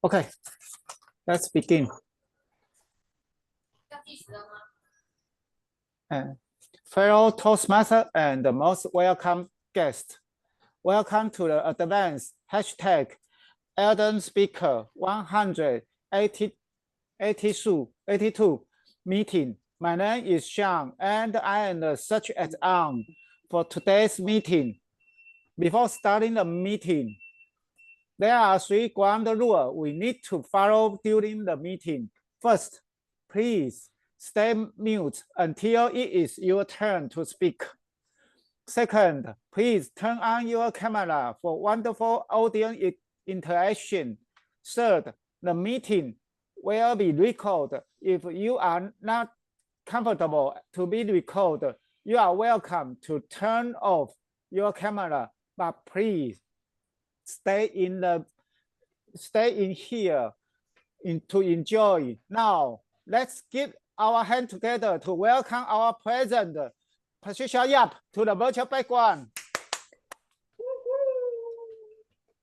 Okay, let's begin. Fellow Toastmaster and most welcome guest, welcome to the advanced hashtag Elden Speaker 182 meeting. My name is Sean and I am the search as on for today's meeting. Before starting the meeting, there are 3 ground rules we need to follow during the meeting. First, please stay mute until it is your turn to speak. Second, please turn on your camera for wonderful audience interaction. Third, the meeting will be recorded. If you are not comfortable to be recorded, you are welcome to turn off your camera, but please stay in here to enjoy. Now, let's give our hand together to welcome our president, Patricia Yap, to the virtual background.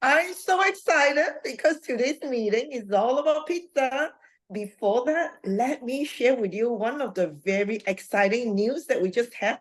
I'm so excited because today's meeting is all about pizza. Before that, let me share with you one of the very exciting news that we just had.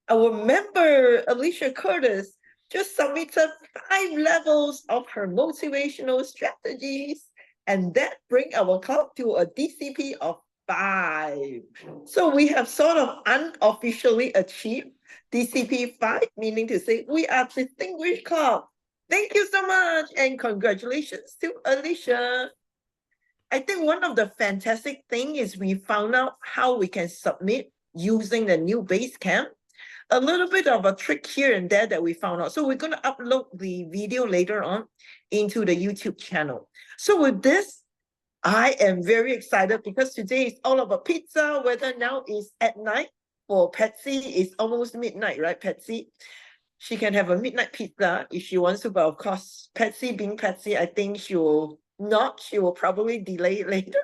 Our member, Alicia Curtis, just submitted 5 levels of her motivational strategies, and that brings our club to a DCP of 5. So we have sort of unofficially achieved DCP 5, meaning to say we are distinguished club. Thank you so much, and congratulations to Alicia. I think one of the fantastic things is we found out how we can submit using the new Basecamp. A little bit of a trick here and there that we found out. So we're going to upload the video later on into the YouTube channel. So with this, I am very excited because today is all about pizza. Whether now is at night for Patsy, it's almost midnight, right, Patsy? She can have a midnight pizza if she wants to, but of course, Patsy being Patsy, I think she will not. She will probably delay it later.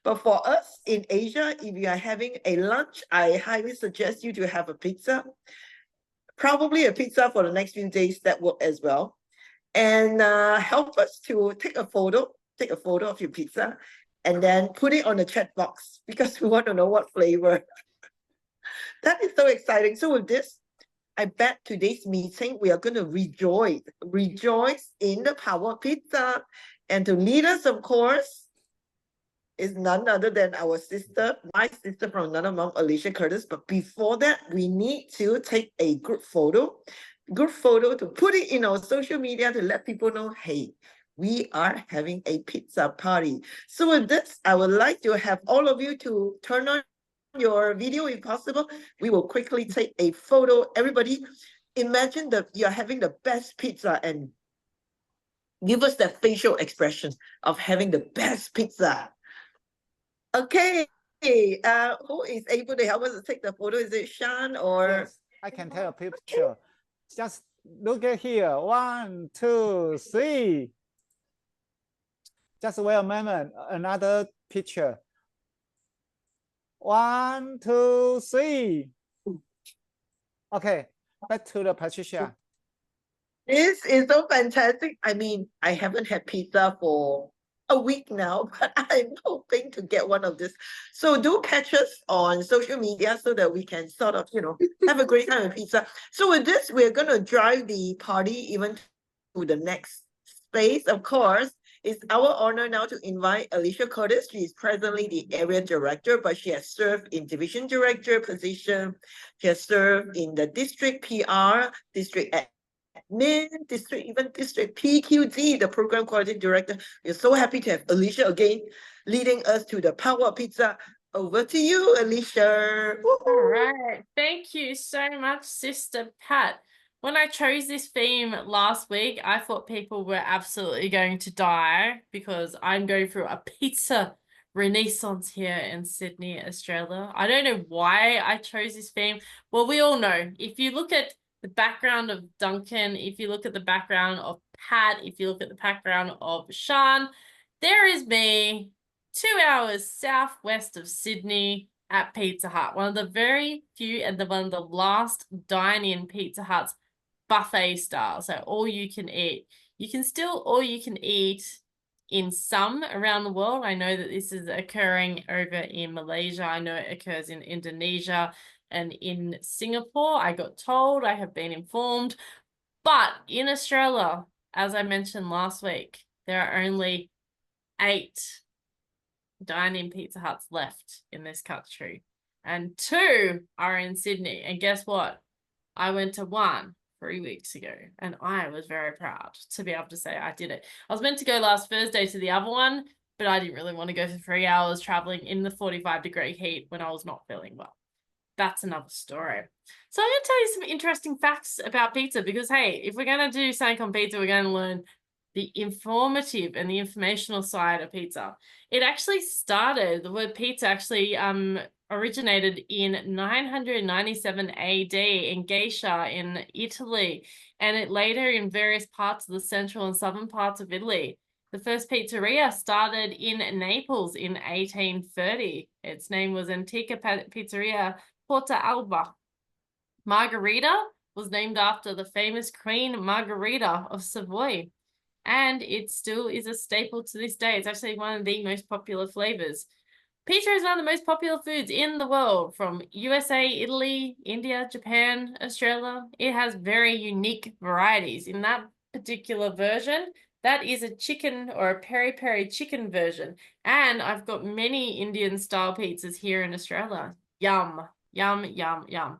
But for us in Asia, if you are having a lunch, I highly suggest you to have a pizza. Probably a pizza for the next few days, that will as well. And help us to take a photo of your pizza and then put it on the chat box because we want to know what flavor. That is so exciting. So with this, I bet today's meeting, we are going to rejoice in the power of pizza. And to lead us, of course, is none other than our sister, my sister from another mom, Alicia Curtis. But before that, we need to take a group photo to put it in our social media to let people know, hey, we are having a pizza party. So with this, I would like to have all of you to turn on your video if possible. We will quickly take a photo. Everybody, imagine that you're having the best pizza and give us that facial expression of having the best pizza. Okay, who is able to help us to take the photo? Is it Sean or? Yes, I can take a picture. Just look at here. 1, 2, 3. Just wait a moment. Another picture. 1, 2, 3. Okay, back to the Patricia. This is so fantastic. I mean, I haven't had pizza for a week now, but I'm hoping to get one of this. So do catch us on social media so that we can sort of, have a great time with pizza. So with this, we're going to drive the party even to the next space. Of course, it's our honor now to invite Alicia Curtis. She is presently the area director, but she has served in division director position. She has served in the district PR, district admin, district PQD, the program quality director. We're so happy to have Alicia again leading us to the power of pizza. Over to you, Alicia. All right. Thank you so much, Sister Pat. When I chose this theme last week, I thought people were absolutely going to die because I'm going through a pizza renaissance here in Sydney, Australia. I don't know why I chose this theme. Well, we all know, if you look at the background of Duncan, if you look at the background of Pat, if you look at the background of Sean, there is me 2 hours southwest of Sydney at Pizza Hut, one of the very few and one of the last dine-in Pizza Huts, buffet style, so all you can eat. You can still all you can eat in some around the world. I know that this is occurring over in Malaysia. I know it occurs in Indonesia and in Singapore. I got told, I have been informed. But in Australia, as I mentioned last week, there are only 8 dine-in Pizza Huts left in this country. And 2 are in Sydney. And guess what? I went to one 3 weeks ago, and I was very proud to be able to say I did it. I was meant to go last Thursday to the other one, but I didn't really want to go for 3 hours traveling in the 45-degree heat when I was not feeling well. That's another story. So I'm going to tell you some interesting facts about pizza because, hey, if we're going to do something on pizza, we're going to learn the informative and the informational side of pizza. It actually started, the word pizza actually originated in 997 AD in Geisha in Italy, and it later in various parts of the central and southern parts of Italy. The first pizzeria started in Naples in 1830. Its name was Antica Pizzeria Porta Alba. Margherita was named after the famous Queen Margherita of Savoy, and it still is a staple to this day. It's actually one of the most popular flavors. Pizza is one of the most popular foods in the world, from USA, Italy, India, Japan, Australia. It has very unique varieties. In that particular version, that is a chicken or a peri-peri chicken version. And I've got many Indian style pizzas here in Australia. Yum, yum, yum, yum.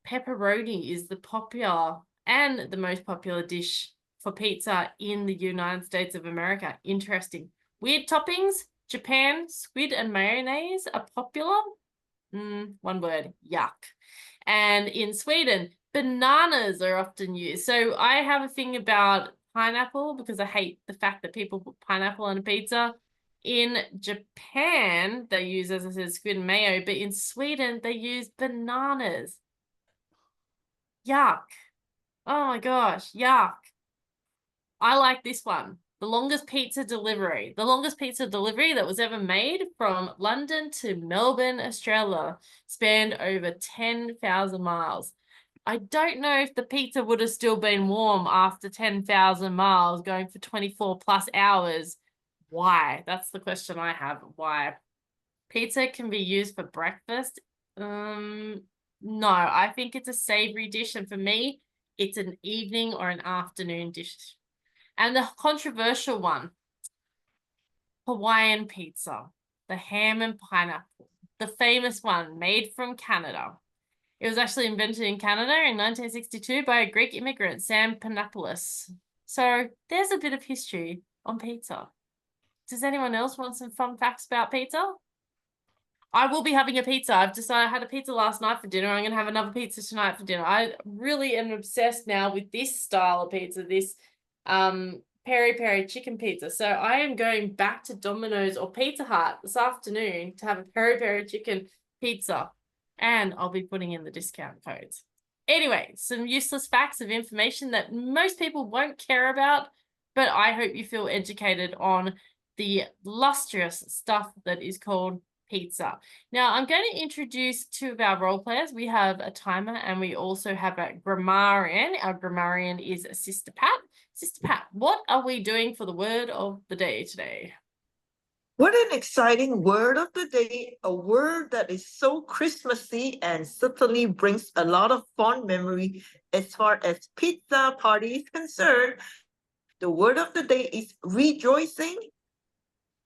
Pepperoni is the popular and the most popular dish for pizza in the United States of America. Interesting. Weird toppings. Japan, squid and mayonnaise are popular. One word, yuck. And in Sweden, bananas are often used. So I have a thing about pineapple because I hate the fact that people put pineapple on a pizza. In Japan, they use, as I said, squid and mayo, but in Sweden, they use bananas. Yuck. Oh my gosh, yuck. I like this one. The longest pizza delivery. The longest pizza delivery that was ever made from London to Melbourne, Australia, spanned over 10,000 miles. I don't know if the pizza would have still been warm after 10,000 miles going for 24 plus hours. Why? That's the question I have. Why? Pizza can be used for breakfast. No, I think it's a savory dish. And for me, it's an evening or an afternoon dish. And the controversial one, Hawaiian pizza, the ham and pineapple, the famous one made from Canada. It was actually invented in Canada in 1962 by a Greek immigrant, Sam Panopoulos. So there's a bit of history on pizza. Does anyone else want some fun facts about pizza? I will be having a pizza. I've decided I had a pizza last night for dinner. I'm going to have another pizza tonight for dinner. I really am obsessed now with this style of pizza, this peri-peri chicken pizza. So I am going back to Domino's or Pizza Hut this afternoon to have a peri-peri chicken pizza, and I'll be putting in the discount codes. Anyway, some useless facts of information that most people won't care about, but I hope you feel educated on the lustrous stuff that is called pizza. Now, I'm going to introduce 2 of our role players. We have a timer and we also have a grammarian. Our grammarian is Sister Pat. Sister Pat, what are we doing for the word of the day today? What an exciting word of the day, a word that is so Christmassy and certainly brings a lot of fond memory as far as pizza party is concerned. The word of the day is rejoicing.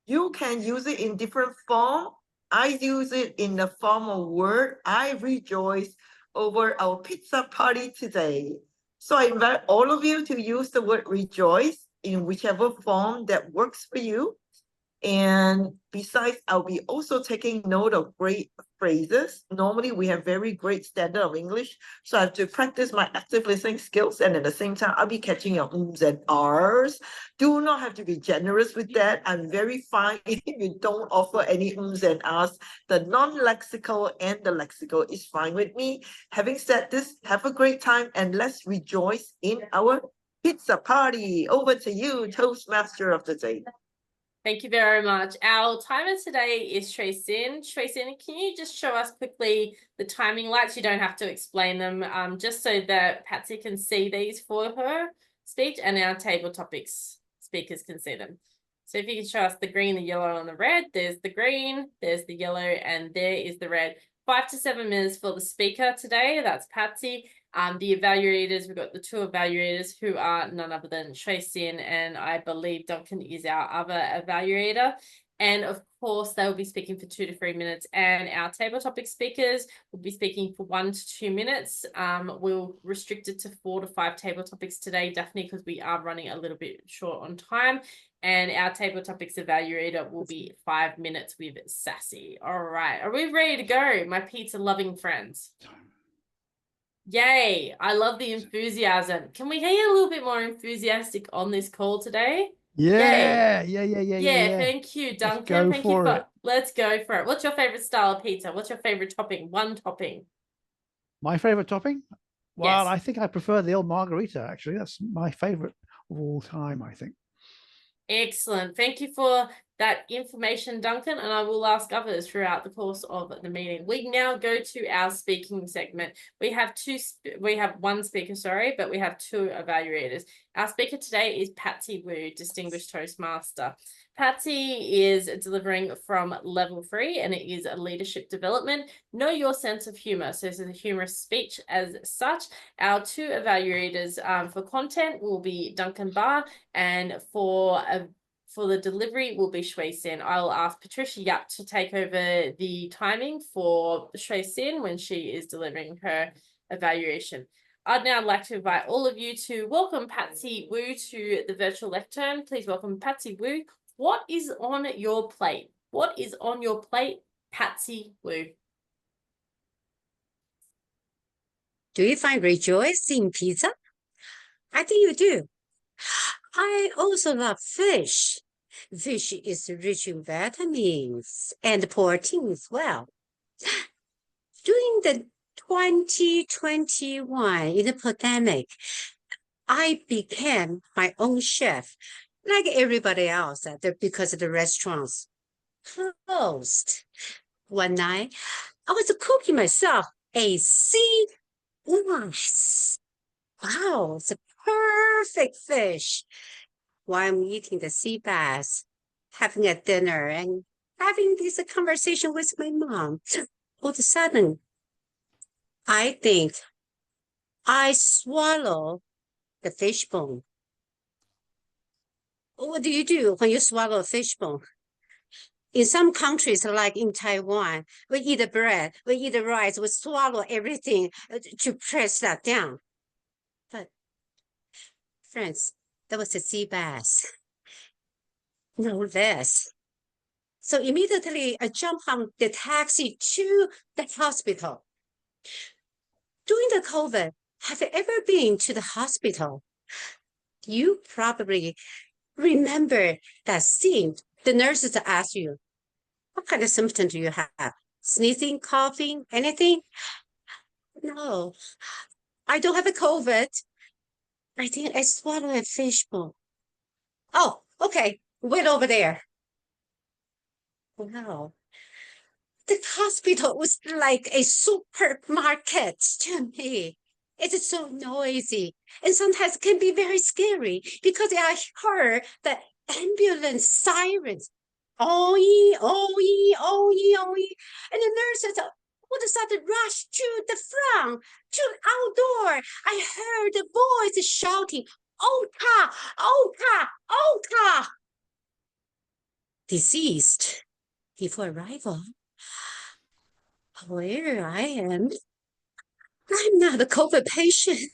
You can use it in different form. I use it in the form of word. I rejoice over our pizza party today. So I invite all of you to use the word rejoice in whichever form that works for you. And besides, I'll be also taking note of great phrases. Normally, we have very great standard of English, so I have to practice my active listening skills. And at the same time, I'll be catching your ums and ahs. Do not have to be generous with that. I'm very fine if you don't offer any ums and ahs. The non-lexical and the lexical is fine with me. Having said this, have a great time and let's rejoice in our pizza party. Over to you, Toastmaster of the day. Thank you very much. Our timer today is Tracyn. Tracyn, can you just show us quickly the timing lights? You don't have to explain them, just so that Patsy can see these for her speech and our table topics speakers can see them. So if you can show us the green, the yellow, and the red, there's the green, there's the yellow, and there is the red. 5 to 7 minutes for the speaker today. That's Patsy. The evaluators, we've got the 2 evaluators who are none other than Shui Sin, and I believe Duncan is our other evaluator. And of course, they will be speaking for 2 to 3 minutes. And our table topic speakers will be speaking for 1 to 2 minutes. We'll restrict it to 4 to 5 table topics today, definitely because we are running a little bit short on time. And our table topics evaluator will be 5 minutes with Sassy. All right. Are we ready to go, my pizza loving friends? Yay. I love the enthusiasm. Can we get a little bit more enthusiastic on this call today? Yeah, Yay. yeah. Thank you, Duncan. go Thank you for for it. Let's go for it. What's your favorite style of pizza? What's your favorite topping? One topping. My favorite topping? Well, Yes. I think I prefer the old margarita, actually. That's my favorite of all time, I think. Excellent. Thank you for that information, Duncan, and I will ask others throughout the course of the meeting. We now go to our speaking segment. We have one speaker, sorry, but we have 2 evaluators. Our speaker today is Patsy Wu, Distinguished Toastmaster. Patsy is delivering from level 3, and it is a leadership development. Know your sense of humor. So this is a humorous speech as such. Our 2 evaluators for content will be Duncan Barr, and for the delivery will be Shui Sin. I'll ask Patricia Yap to take over the timing for Shui Sin when she is delivering her evaluation. I'd now like to invite all of you to welcome Patsy Wu to the virtual lectern. Please welcome Patsy Wu. What is on your plate? What is on your plate, Patsy Wu? Do you find rejoice in pizza? I think you do. I also love fish. Fish is rich in vitamins and protein as well. During the 2021 in the pandemic, I became my own chef, like everybody else, because the restaurants closed. One night, I was cooking myself a sea bass. Wow, it's a perfect fish. While I'm eating the sea bass, having a dinner and having this conversation with my mom, all of a sudden, I think I swallow the fish bone. What do you do when you swallow a fish bone? In some countries, like in Taiwan, we eat the bread, we eat the rice, we swallow everything to press that down. But friends, that was a sea bass. No less. So immediately I jumped on the taxi to the hospital. During the COVID, have you ever been to the hospital? You probably remember that scene. The nurses ask you, what kind of symptoms do you have? Sneezing, coughing, anything? No, I don't have a COVID. I think I swallowed a fish bone. Oh, okay, wait over there. Wow. The hospital was like a supermarket to me. It is so noisy and sometimes can be very scary because I heard the ambulance sirens. Oh-ee, oh-ee, oh-ee, oh-ee. And the nurses all of a sudden rushed to the front, to the outdoor. I heard the voice shouting, Ota, Ota, Ota. Deceased before arrival. Where I am, I'm not a COVID patient.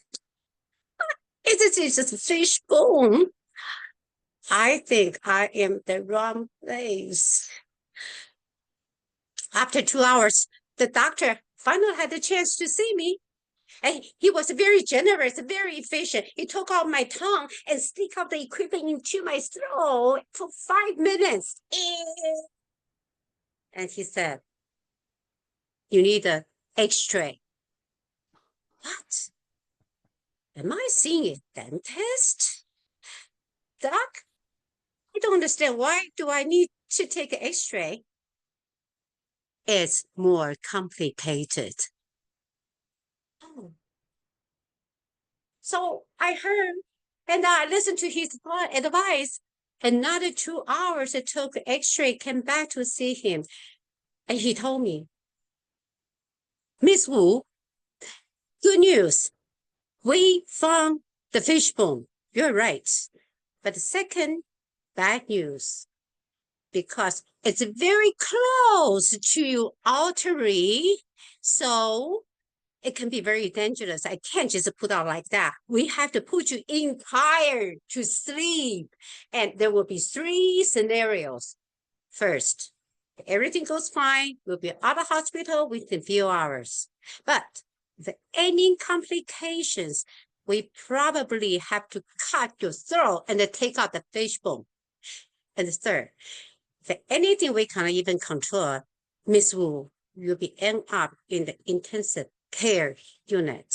It is just a fish bone. I think I am the wrong place. After 2 hours, the doctor finally had the chance to see me. And he was very generous, very efficient. He took out my tongue and stick out the equipment into my throat for 5 minutes. And he said, you need an X-ray. What? Am I seeing a dentist? Doc, I don't understand. Why do I need to take an X-ray? It's more complicated. Oh. So I heard and I listened to his advice Another 2 hours, I took x-ray, came back to see him. And he told me, Miss Wu, good news. We found the fishbone. You're right. But the second, bad news, because it's very close to your artery, so it can be very dangerous. I can't just put out like that. We have to put you in prior to sleep. And there will be 3 scenarios. First, if everything goes fine, we'll be out of hospital within a few hours. But if any complications, we probably have to cut your throat and then take out the fishbone. And the third, if anything we cannot even control, Miss Wu, you'll be end up in the intensive care unit.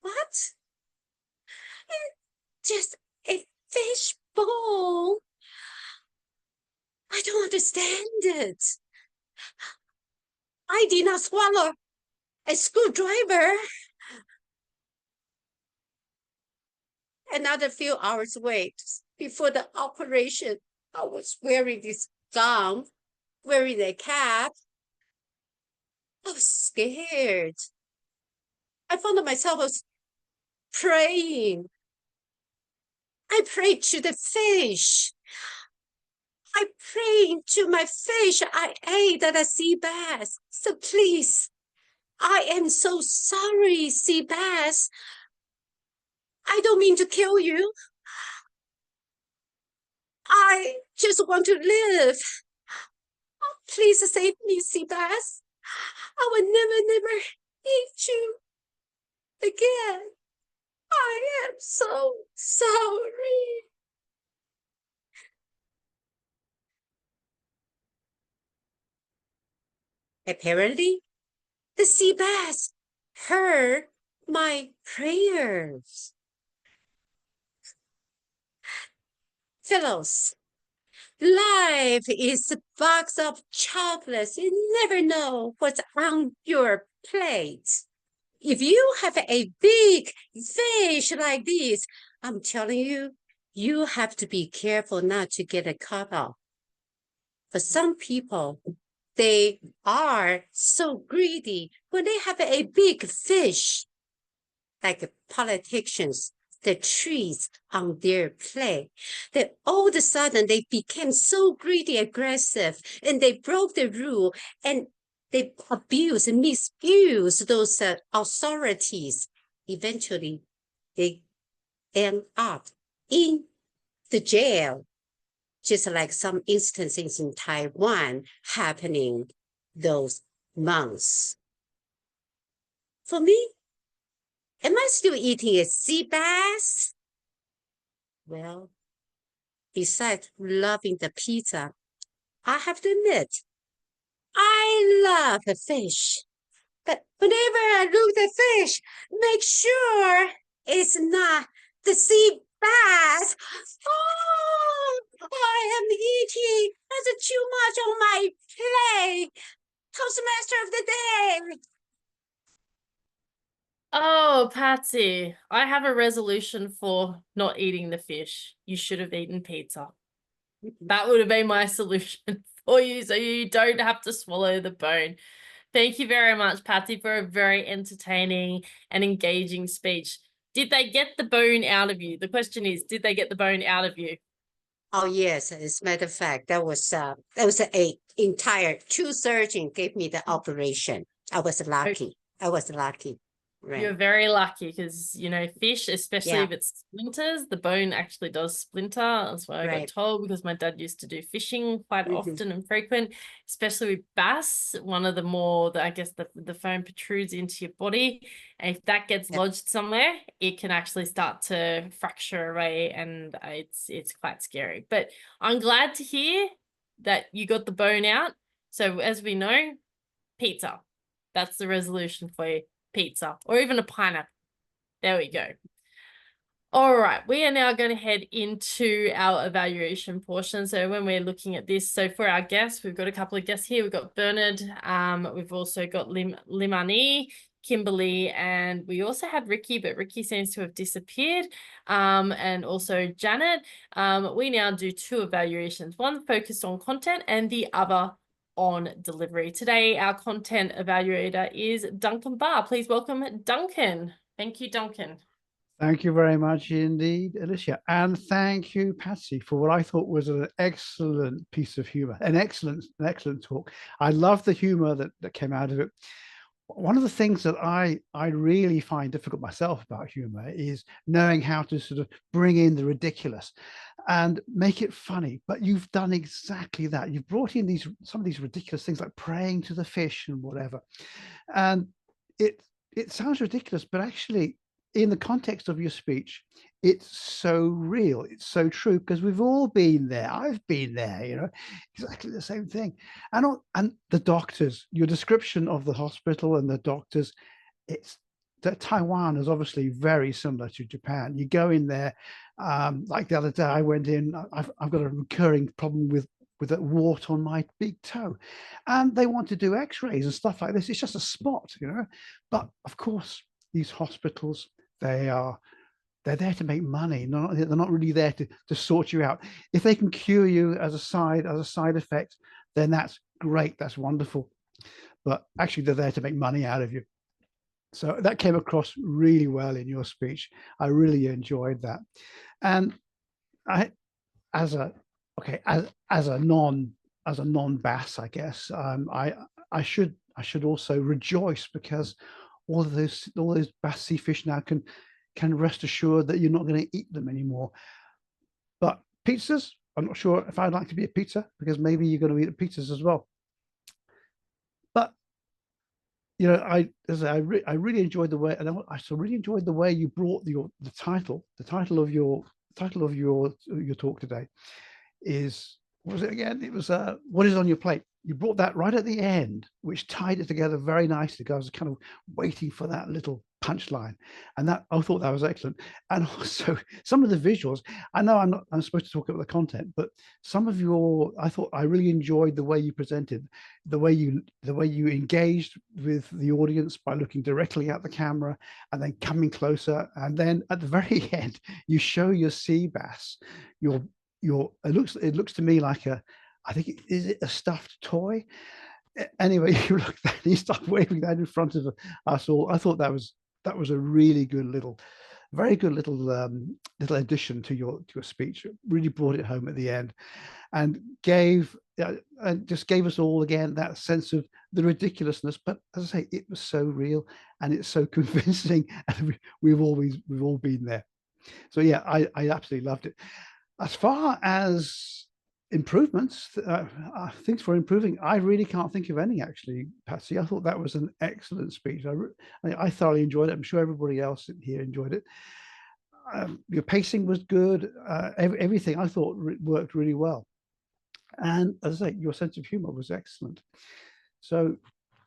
What? Just a fishbone? I don't understand it. I did not swallow a screwdriver. Another few hours wait before the operation. I was wearing this gown, wearing a cap. I was scared. I found myself was praying. I prayed to the fish. I prayed to my fish. I ate that a sea bass. So please, I am so sorry, sea bass. I don't mean to kill you. I just want to live. Please save me, sea bass. I will never eat you again. I am so sorry. Apparently, the sea bass heard my prayers. Fellows, life is a box of chocolates. You never know what's on your plate. If you have a big fish like this, I'm telling you, you have to be careful not to get it cut off. For some people, they are so greedy when they have a big fish, like politicians, the trees on their plate, that all of a sudden they became so greedy, aggressive, and they broke the rule and they abuse and misuse those authorities. Eventually, they end up in the jail, just like some instances in Taiwan happening those months. For me, am I still eating a sea bass? Well, besides loving the pizza, I have to admit, I love the fish. But whenever I look at fish, make sure it's not the sea bass. Oh, I am eating. That's too much on my plate. Toastmaster of the day. Oh, Patsy, I have a resolution for not eating the fish. You should have eaten pizza. That would have been my solution for you, so you don't have to swallow the bone. Thank you very much, Patsy, for a very entertaining and engaging speech. Did they get the bone out of you? The question is, did they get the bone out of you? Oh yes, as a matter of fact, that was a entire 2 surgeons gave me the operation. I was lucky. I was lucky. Right. You're very lucky because, you know, fish, especially Yeah. if it splinters, the bone actually does splinter. That's what I got Right. told because my dad used to do fishing quite Mhm. often and frequent, especially with bass. One of the more, I guess, the phone protrudes into your body. And if that gets Yeah. lodged somewhere, it can actually start to fracture away and it's quite scary. But I'm glad to hear that you got the bone out. So as we know, pizza. That's the resolution for you. Pizza or even a pineapple. There we go. All right, we are now going to head into our evaluation portion. So when we're looking at this, so for our guests, we've got a couple of guests here. We've got Bernard. We've also got Limani. Kimberly, and we also had Ricky, but Ricky seems to have disappeared. And also Janet. We now do 2 evaluations, one focused on content and the other on delivery. Today, our content evaluator is Duncan Barr. Please welcome Duncan. Thank you, Duncan. Thank you very much indeed, Alicia. And thank you, Patsy, for what I thought was an excellent piece of humor, an excellent talk. I love the humor that came out of it. One of the things that I really find difficult myself about humor is knowing how to sort of bring in the ridiculous and make it funny. But you've done exactly that. You've brought in some of these ridiculous things like praying to the fish and whatever. And it sounds ridiculous, but actually, in the context of your speech, it's so real, it's so true, because we've all been there. I've been there, you know, exactly the same thing. And the doctors, your description of the hospital and the doctors, it's that Taiwan is obviously very similar to Japan. You go in there, like the other day, I went in, I've got a recurring problem with a wart on my big toe, and they want to do x-rays and stuff like this. It's just a spot, you know. But of course, these hospitals, they're there to make money. They're not really there to sort you out. If they can cure you as a side effect, then that's great, that's wonderful. But actually, they're there to make money out of you. So that came across really well in your speech. I really enjoyed that. And as a non-bass, I guess, I should also rejoice, because all those bass sea fish now can rest assured that you're not going to eat them anymore. But pizzas, I'm not sure if I'd like to be a pizza, because maybe you're going to eat pizzas as well. But you know, I really enjoyed the way, and I also really enjoyed the way you brought the title of your talk today is, what was it again? It was what is on your plate. You brought that right at the end, which tied it together very nicely, because I was kind of waiting for that little punchline, and that I thought that was excellent. And also some of the visuals. I know I'm supposed to talk about the content, but some of I really enjoyed the way you presented, the way you engaged with the audience by looking directly at the camera and then coming closer, and then at the very end you show your sea bass. It looks to me like I think, is it a stuffed toy? Anyway, you start waving that in front of us all. I thought that was a really good very good little addition to your speech. It really brought it home at the end, and just gave us all again that sense of the ridiculousness. But as I say, it was so real and it's so convincing, and we've all been there. So yeah, I absolutely loved it. As far as improvements, things for improving, I really can't think of any, actually, Patsy. I thought that was an excellent speech. I thoroughly enjoyed it. I'm sure everybody else here enjoyed it. Your pacing was good. Everything I thought worked really well. And as I say, your sense of humor was excellent. So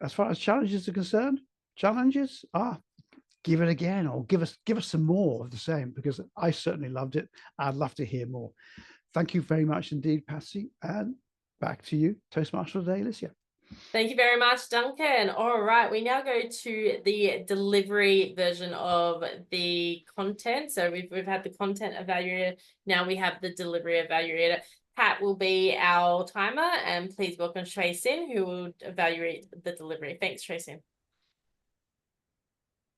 as far as challenges are concerned, give it again, or give us some more of the same, because I certainly loved it. I'd love to hear more. Thank you very much indeed, Patsy. And back to you, Toastmaster of the day, Alicia. Thank you very much, Duncan. All right, we now go to the delivery version of the content. So we've had the content evaluator. Now we have the delivery evaluator. Pat will be our timer, and please welcome Shui Sin, who will evaluate the delivery. Thanks, Shui Sin.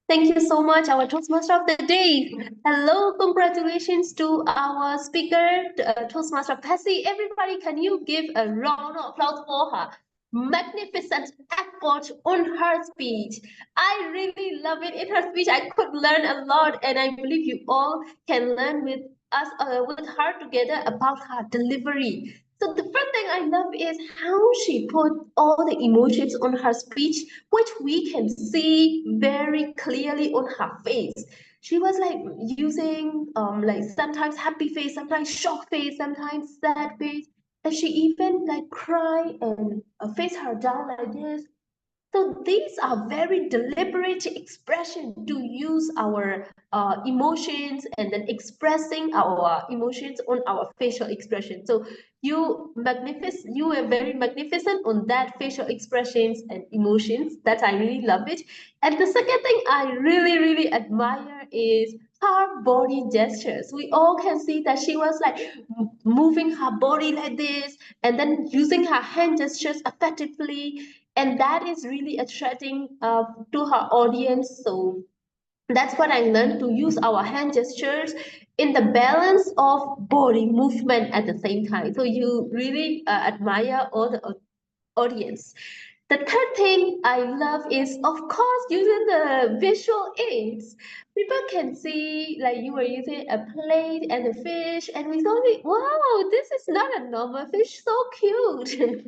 Thank you so much, our Toastmaster of the day. Hello, congratulations to our speaker, Toastmaster Patsy. Everybody, can you give a round of applause for her magnificent effort on her speech? I really love it. In her speech, I could learn a lot, and I believe you all can learn with us, with her together, about her delivery. So the first thing I love is how she put all the emotions on her speech, which we can see very clearly on her face. She was like using like sometimes happy face, sometimes shocked face, sometimes sad face, and she even like cry and face her down like this. So these are very deliberate expression to use our emotions and then expressing our emotions on our facial expression. So you are very magnificent on that facial expressions and emotions. That I really love it. And the second thing I really admire is her body gestures. We all can see that she was like moving her body like this and then using her hand gestures effectively, and that is really attracting to her audience. So that's what I learned, to use our hand gestures in the balance of body movement at the same time. So you really admire all the audience. The third thing I love is, of course, using the visual aids. People can see like you were using a plate and a fish, and we thought, wow, this is not a normal fish, so cute.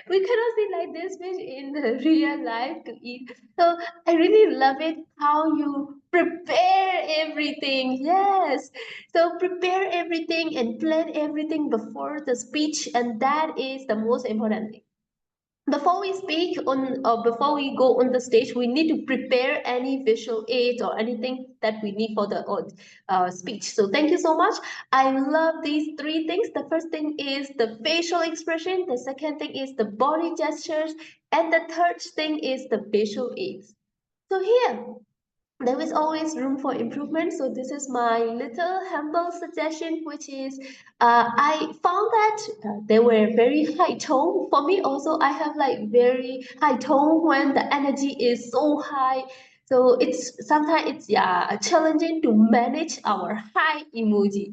We cannot see like this fish in the real life to eat. So I really love it how you prepare everything. Yes. So prepare everything and plan everything before the speech, and that is the most important thing. Before we speak on, or before we go on the stage, we need to prepare any visual aids or anything that we need for the speech. So thank you so much. I love these three things. The first thing is the facial expression. The second thing is the body gestures. And the third thing is the visual aids. So here, there is always room for improvement. So this is my little humble suggestion, which is I found that they were very high tone. For me also, I have like very high tone when the energy is so high. So it's sometimes it's challenging to manage our high energy.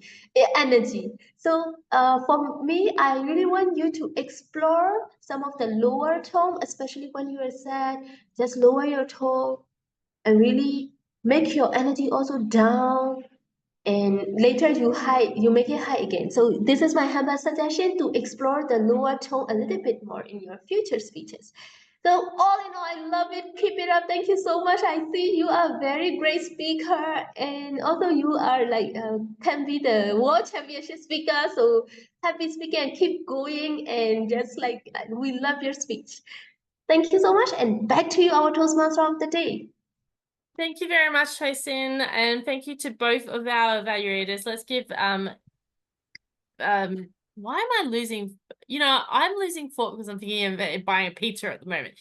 So for me, I really want you to explore some of the lower tone, especially when you are sad. Just lower your tone and really make your energy also down, and later you make it high again. So this is my humble suggestion, to explore the lower tone a little bit more in your future speeches. So all in all, I love it. Keep it up. Thank you so much. I see you are a very great speaker, and also you are like can be the world championship speaker. So happy speaking and keep going, and just like we love your speech. Thank you so much, and back to you, our Toastmaster of the day. Thank you very much, Choi-Sin, and thank you to both of our evaluators. Let's give why am I losing? You know, I'm losing thought because I'm thinking of buying a pizza at the moment.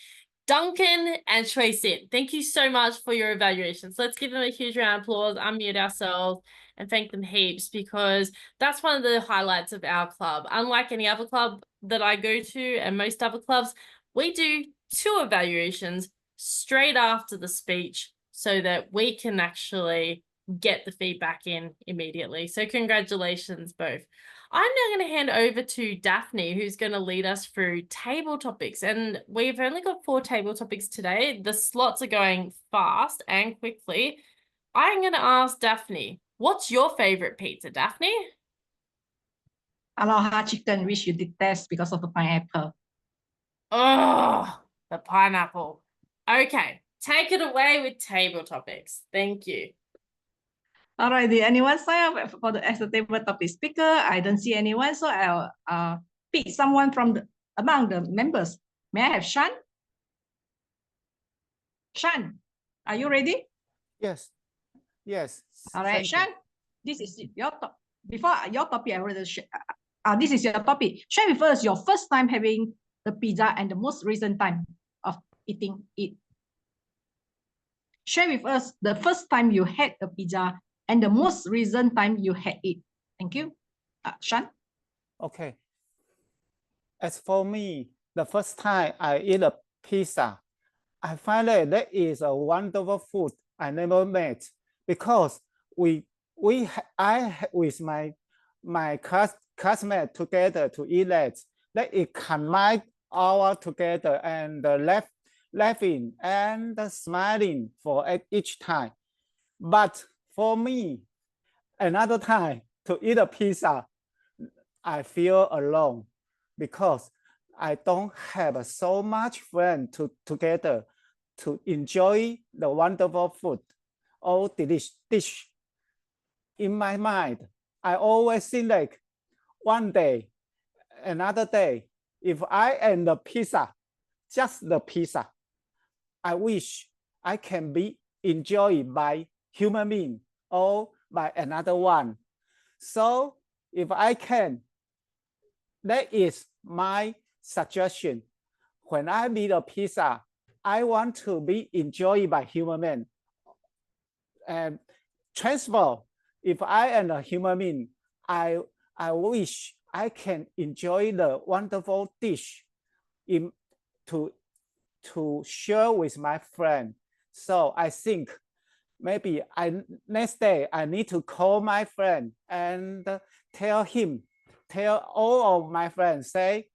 Duncan and Choi-Sin, thank you so much for your evaluations. Let's give them a huge round of applause, unmute ourselves, and thank them heaps, because that's one of the highlights of our club. Unlike any other club that I go to and most other clubs, we do 2 evaluations straight after the speech so that we can actually get the feedback in immediately. So congratulations both. I'm now going to hand over to Daphne, who's going to lead us through table topics. And we've only got 4 table topics today. The slots are going fast and quickly. I'm going to ask Daphne, what's your favorite pizza, Daphne? Aloha chicken, which you detest because of the pineapple. Oh, the pineapple. Okay, take it away with table topics. Thank you. All right, did anyone sign up for as a table topic speaker? I don't see anyone, so I'll pick someone from among the members. May I have Shan? Shan, are you ready? Yes. Yes. All right, Shan, this is your top. Before your topic, I already this is your topic. Share with us your first time having the pizza and the most recent time of eating it. Share with us the first time you had the pizza and the most recent time you had it. Thank you. Shan? Okay. As for me, the first time I eat a pizza, I find that is a wonderful food I never made, because I with my classmate together to eat that it combine our together and laughing and smiling for each time. But for me, another time to eat a pizza, I feel alone, because I don't have so much friends together to enjoy the wonderful food or dish. In my mind, I always think like one day, another day, if I am the pizza, just the pizza, I wish I can be enjoyed by human being or by another one. So if I can, that is my suggestion. When I eat a pizza, I want to be enjoyed by human being. And transfer, if I am a human being, I wish I can enjoy the wonderful dish to share with my friend. So I think maybe next day I need to call my friend and tell all of my friends, say,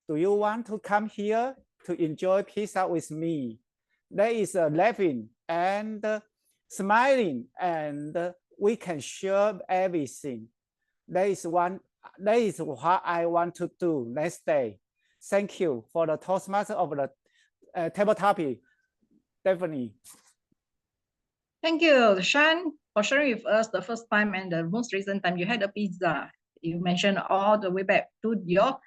do you want to come here to enjoy pizza with me? There is a laughing and smiling, and we can share everything. That is what I want to do next day. Thank you for the Toastmaster of the table topic, Stephanie. Thank you, Sean, for sharing with us the first time and the most recent time you had a pizza. You mentioned all the way back to your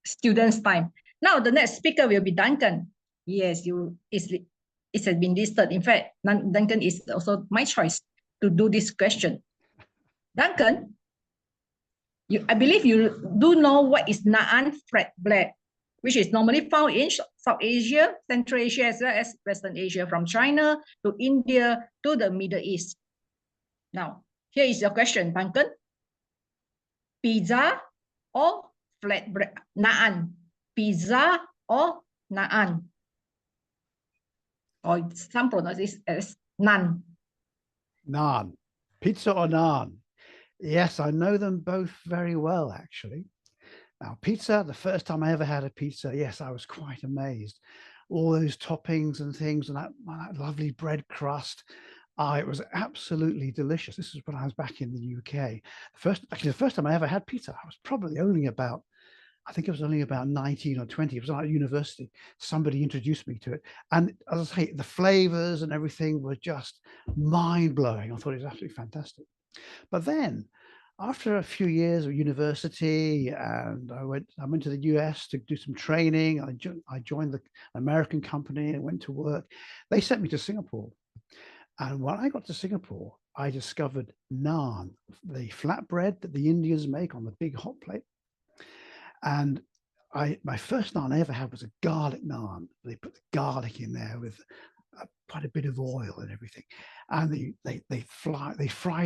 students' time. Now the next speaker will be Duncan. Yes, it has been listed. In fact, Duncan is also my choice to do this question. Duncan, I believe you do know what is naan flatbread, which is normally found in South Asia, Central Asia, as well as Western Asia, from China to India to the Middle East. Now, here is your question, Duncan. Pizza or flatbread? Naan. Pizza or naan? Or some pronounce it as naan. Naan. Pizza or naan? Yes, I know them both very well, actually. Now, pizza, the first time I ever had a pizza, yes, I was quite amazed. All those toppings and things and that lovely bread crust. It was absolutely delicious. This is when I was back in the UK. The first time I ever had pizza, I was probably only about, I think it was only about 19 or 20. It was at university. Somebody introduced me to it. And as I say, the flavors and everything were just mind-blowing. I thought it was absolutely fantastic. But then after a few years of university, and I went to the US to do some training. I joined the American company and went to work. They sent me to Singapore. And when I got to Singapore, I discovered naan, the flatbread that the Indians make on the big hot plate. And my first naan I ever had was a garlic naan. They put the garlic in there with quite a bit of oil and everything. And they fry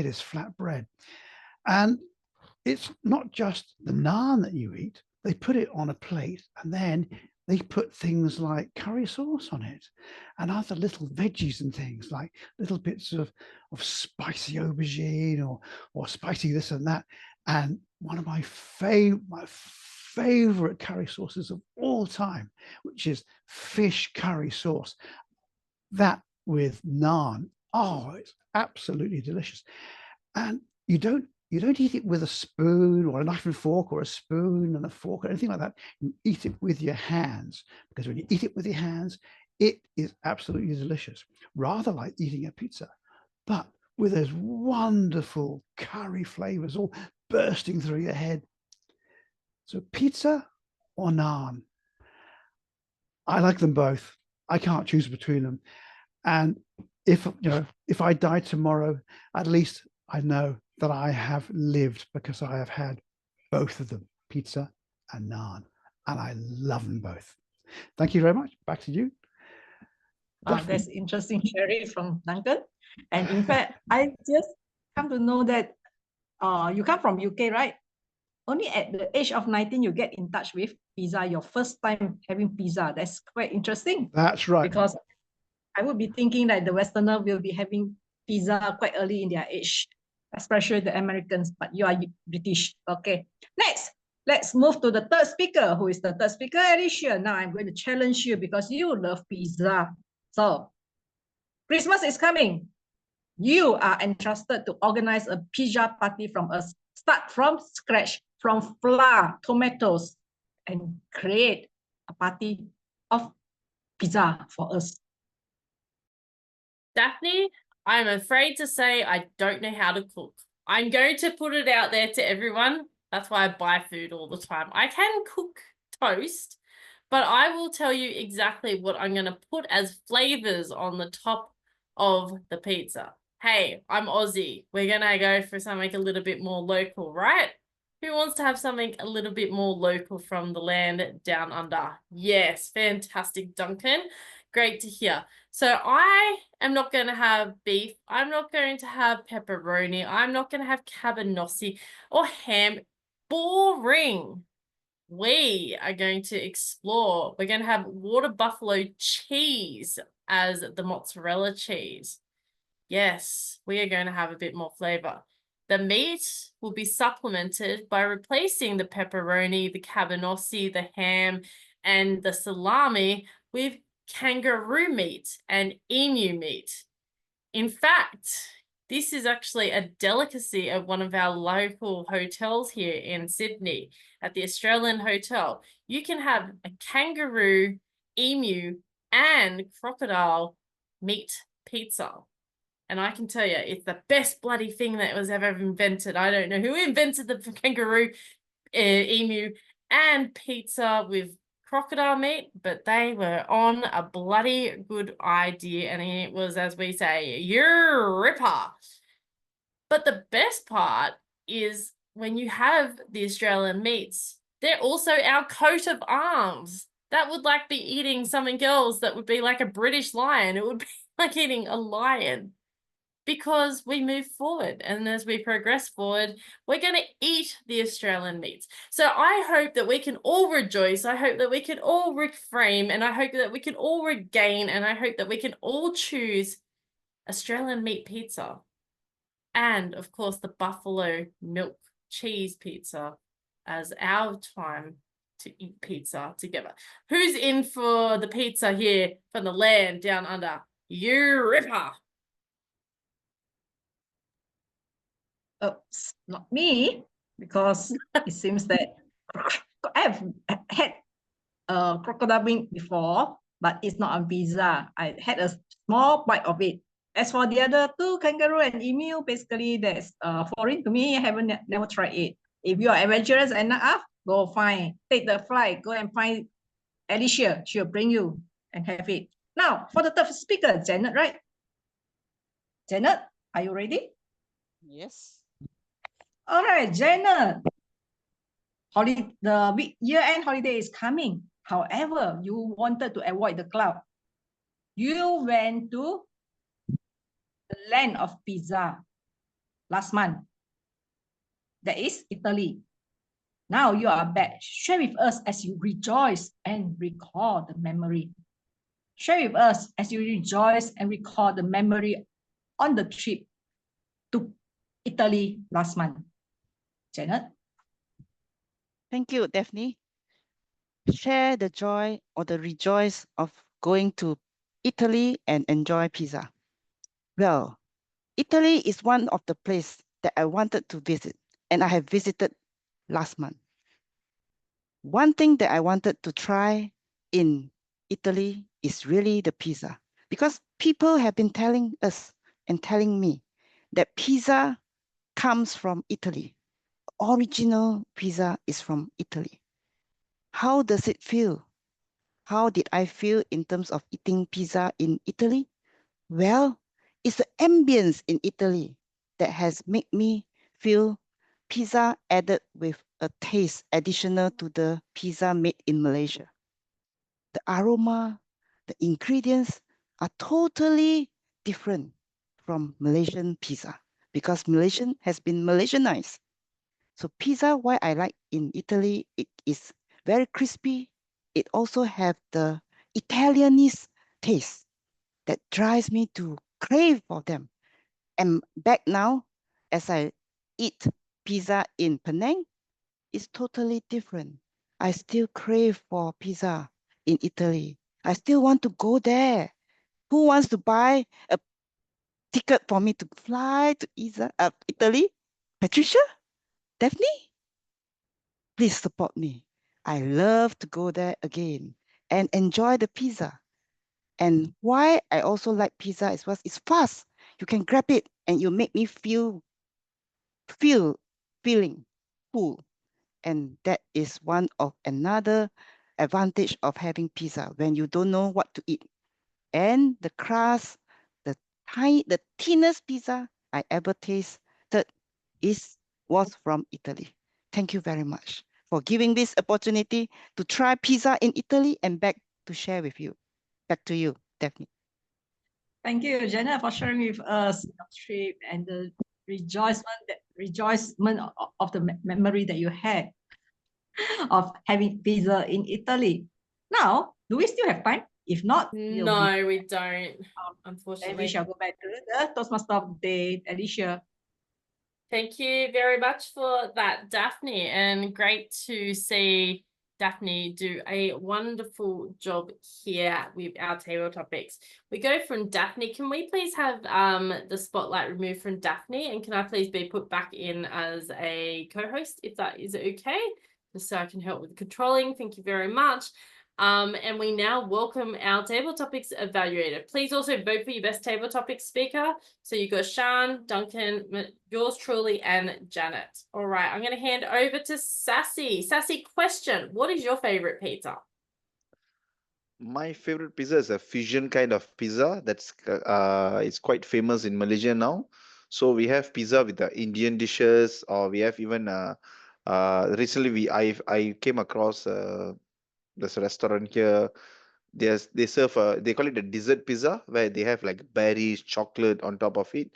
this flatbread. And it's not just the naan that you eat. They put it on a plate, and then they put things like curry sauce on it and other little veggies and things, like little bits of spicy aubergine or spicy this and that. And one of my favorite curry sauces of all time, which is fish curry sauce. That with naan, it's absolutely delicious. And you don't eat it with a spoon or a knife and fork, or a spoon and a fork or anything like that. You eat it with your hands, because when you eat it with your hands, it is absolutely delicious, rather like eating a pizza, but with those wonderful curry flavors all bursting through your head. So pizza or naan? I like them both. I can't choose between them. And if I die tomorrow, at least I know that I have lived, because I have had both of them, pizza and naan, and I love them both. Thank you very much. Back to you. That's interesting sharing from Duncan. And in fact, I just come to know that you come from UK, right? Only at the age of 19, you get in touch with pizza, your first time having pizza. That's quite interesting. That's right. Because I would be thinking that the Westerner will be having pizza quite early in their age, especially the Americans, but you are British. Okay, next, let's move to the third speaker. Who is the third speaker? Alicia. Now I'm going to challenge you because you love pizza. So Christmas is coming. You are entrusted to organize a pizza party from us. Start from scratch, from flour, tomatoes, and create a party of pizza for us. Daphne, I'm afraid to say I don't know how to cook. I'm going to put it out there to everyone. That's why I buy food all the time. I can cook toast, but I will tell you exactly what I'm going to put as flavors on the top of the pizza. Hey, I'm Aussie. We're going to go for something a little bit more local, right? Who wants to have something a little bit more local from the land down under? Yes, fantastic, Duncan. Great to hear. So I am not going to have beef. I'm not going to have pepperoni. I'm not going to have cabanossi or ham. Boring. We are going to explore. We're going to have water buffalo cheese as the mozzarella cheese. Yes, we are going to have a bit more flavor. The meat will be supplemented by replacing the pepperoni, the cabanossi, the ham, and the salami with kangaroo meat and emu meat. In fact, this is actually a delicacy of one of our local hotels here in Sydney at the Australian Hotel. You can have a kangaroo, emu, and crocodile meat pizza. And I can tell you, it's the best bloody thing that was ever invented. I don't know who invented the kangaroo, emu, and pizza with crocodile meat, but they were on a bloody good idea. And it was, as we say, your ripper. But the best part is when you have the Australian meats, they're also our coat of arms. That would like be eating something else that would be like a British lion. It would be like eating a lion. Because we move forward, and as we progress forward, we're going to eat the Australian meats. So I hope that we can all rejoice. I hope that we can all reframe, and I hope that we can all regain, and I hope that we can all choose Australian meat pizza. And of course, the buffalo milk cheese pizza as our time to eat pizza together. Who's in for the pizza here from the land down under? You ripper. Oops, not me, because it seems that I've had crocodile meat before, but it's not on pizza. I had a small bite of it. As for the other two, kangaroo and emu, basically that's foreign to me. I haven't never tried it. If you are adventurous enough, go take the flight, go and find Alicia. She'll bring you and have it. Now, for the third speaker, Janet, right? Janet, are you ready? Yes. All right, Janet. The year-end holiday is coming. However, you wanted to avoid the cloud. You went to the land of pizza last month. That is Italy. Now you are back. Share with us as you rejoice and recall the memory. Share with us as you rejoice and recall the memory on the trip to Italy last month. Janet? Thank you, Daphne. Share the joy or the rejoice of going to Italy and enjoy pizza. Well, Italy is one of the places that I wanted to visit, and I have visited last month. One thing that I wanted to try in Italy is really the pizza, because people have been telling us and telling me that pizza comes from Italy. Original pizza is from Italy. How does it feel? How did I feel in terms of eating pizza in Italy? Well, it's the ambience in Italy that has made me feel pizza added with a taste additional to the pizza made in Malaysia. The aroma, the ingredients are totally different from Malaysian pizza because Malaysian has been Malaysianized. So pizza, why I like in Italy, it is very crispy. It also have the Italianese taste that drives me to crave for them. And back now, as I eat pizza in Penang, it's totally different. I still crave for pizza in Italy. I still want to go there. Who wants to buy a ticket for me to fly to Italy? Patricia? Daphne? Please support me. I love to go there again and enjoy the pizza. And why I also like pizza is because it's fast. You can grab it and you make me feeling full. And that is one of another advantage of having pizza when you don't know what to eat. And the crust, the thinnest pizza I ever tasted was from Italy. Thank you very much for giving this opportunity to try pizza in Italy and back to share with you. Back to you, Daphne. Thank you, Jenna, for sharing with us your trip and the rejoicement of the memory that you had of having pizza in Italy. Now, do we still have time? If not, No, we don't, then we unfortunately. shall go back to the Toastmaster of the day, Alicia. Thank you very much for that, Daphne, and great to see Daphne do a wonderful job here with our table topics. We go from Daphne. Can we please have the spotlight removed from Daphne, and can I please be put back in as a co-host if that is okay, just so I can help with the controlling. Thank you very much. And we now welcome our table topics evaluator. Please also vote for your best table topics speaker. So you've got Sean, Duncan, yours truly, and Janet. All right, I'm going to hand over to Sassy. Sassy, question: what is your favorite pizza? My favorite pizza is a fusion kind of pizza that's it's quite famous in Malaysia now. So we have pizza with the Indian dishes, or we have even recently I came across this restaurant here. They serve they call it a dessert pizza, where they have like berries, chocolate on top of it.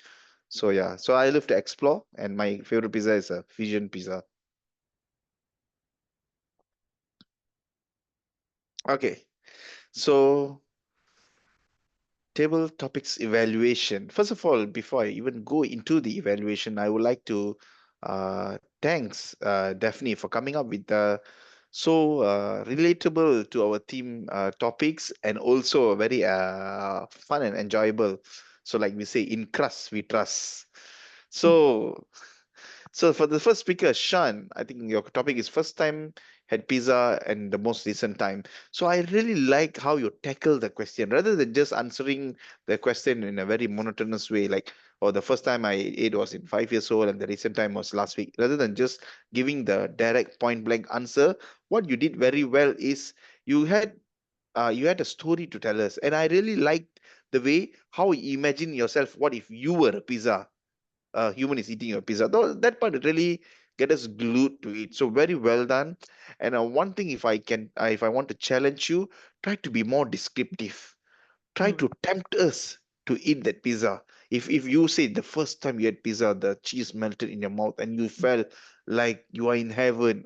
So yeah, so I love to explore, and my favorite pizza is a fusion pizza. Okay, so table topics evaluation. First of all, before I even go into the evaluation, I would like to thanks Daphne for coming up with so relatable to our theme topics, and also very fun and enjoyable. So like we say, in crust we trust. So for the first speaker, Sean, I think your topic is first time had pizza and the most recent time. So I really like how you tackle the question rather than just answering the question in a very monotonous way, like, oh, the first time I ate was in 5 years old and the recent time was last week. Rather than just giving the direct point blank answer, what you did very well is you had a story to tell us. And I really liked the way how you imagine yourself, what if you were a pizza? Human is eating your pizza. Though that part really get us glued to it. So very well done. And one thing, if I want to challenge you, try to be more descriptive. Try to tempt us to eat that pizza. If you say the first time you had pizza, the cheese melted in your mouth and you felt like you are in heaven.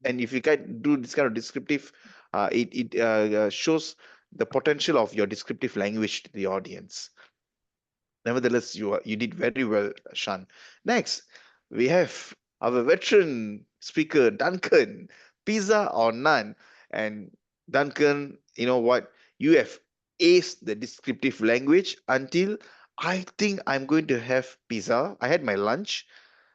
And if you can do this kind of descriptive, it shows the potential of your descriptive language to the audience. Nevertheless, you did very well, Shan. Next, we have our veteran speaker, Duncan. Pizza or naan? And Duncan, you know what? You have aced the descriptive language until I think I'm going to have pizza. I had my lunch.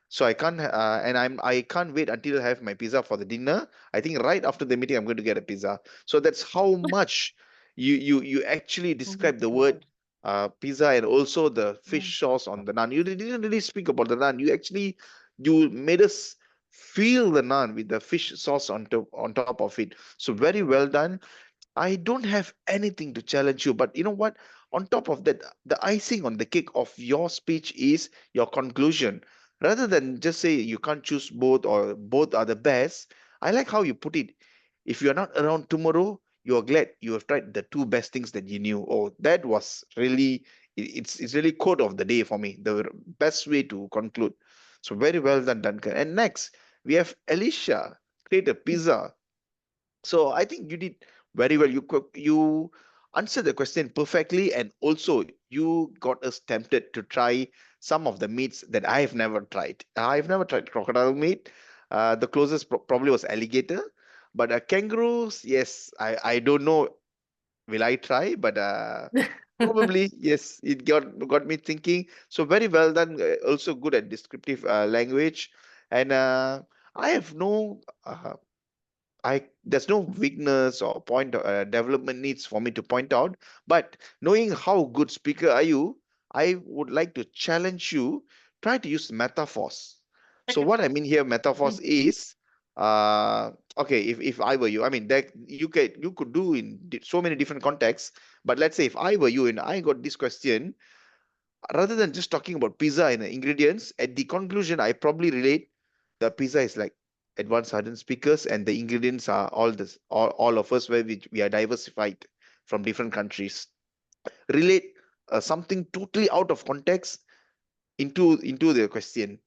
So I can't, and I can't wait until I have my pizza for the dinner. I think right after the meeting, I'm going to get a pizza. So that's how much you actually describe the word pizza, and also the fish sauce on the naan. You didn't really speak about the naan. You made us feel the naan with the fish sauce on top of it. So very well done. I don't have anything to challenge you, but you know what? On top of that, the icing on the cake of your speech is your conclusion. Rather than just say you can't choose both or both are the best, I like how you put it. If you're not around tomorrow, you're glad you have tried the two best things that you knew. Oh, that was really, it's really quote of the day for me. The best way to conclude. So very well done, Duncan. And next, we have Alicia, create a pizza. So I think you did very well. You answered the question perfectly, and also you got us tempted to try some of the meats that I have never tried. I've never tried crocodile meat. The closest probably was alligator, but kangaroos, yes, I don't know. Will I try? But probably yes. It got me thinking. So very well done. Also good at descriptive language, and I have no. There's no weakness or point development needs for me to point out, but knowing how good speaker are you, I would like to challenge you. Try to use metaphors. So Okay. what I mean here, metaphors is okay, if I were you, I mean, that you could do in so many different contexts. But let's say if I were you and I got this question, rather than just talking about pizza and the ingredients, at the conclusion, I probably relate the pizza is like advanced hardened speakers, and the ingredients are all of us where we are diversified from different countries. Relate something totally out of context into the question.